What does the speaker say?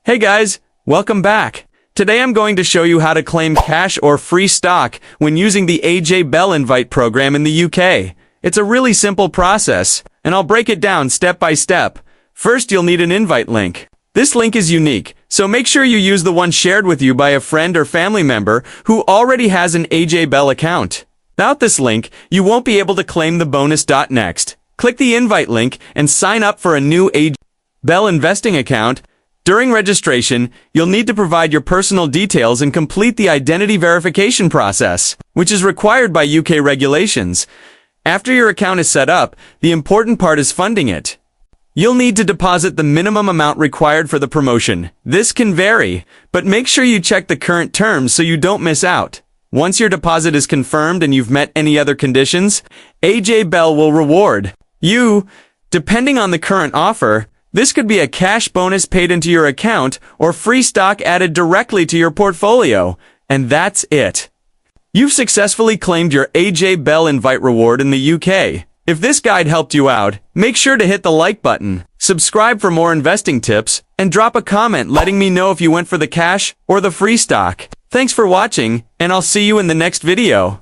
Hey guys, welcome back. Today I'm going to show you how to claim cash or free stock when using the AJ Bell Invite program in the UK. It's a really simple process, and I'll break it down step by step. First, you'll need an invite link. This link is unique, so make sure you use the one shared with you by a friend or family member who already has an AJ Bell account. Without this link, you won't be able to claim the bonus. Next, click the invite link and sign up for a new AJ Bell investing account. During registration, you'll need to provide your personal details and complete the identity verification process, which is required by UK regulations. After your account is set up, the important part is funding it. You'll need to deposit the minimum amount required for the promotion. This can vary, but make sure you check the current terms so you don't miss out. Once your deposit is confirmed and you've met any other conditions, AJ Bell will reward you, depending on the current offer. This could be a cash bonus paid into your account or free stock added directly to your portfolio. And that's it. You've successfully claimed your AJ Bell Invite reward in the UK. If this guide helped you out, make sure to hit the like button, subscribe for more investing tips, and drop a comment letting me know if you went for the cash or the free stock. Thanks for watching, and I'll see you in the next video.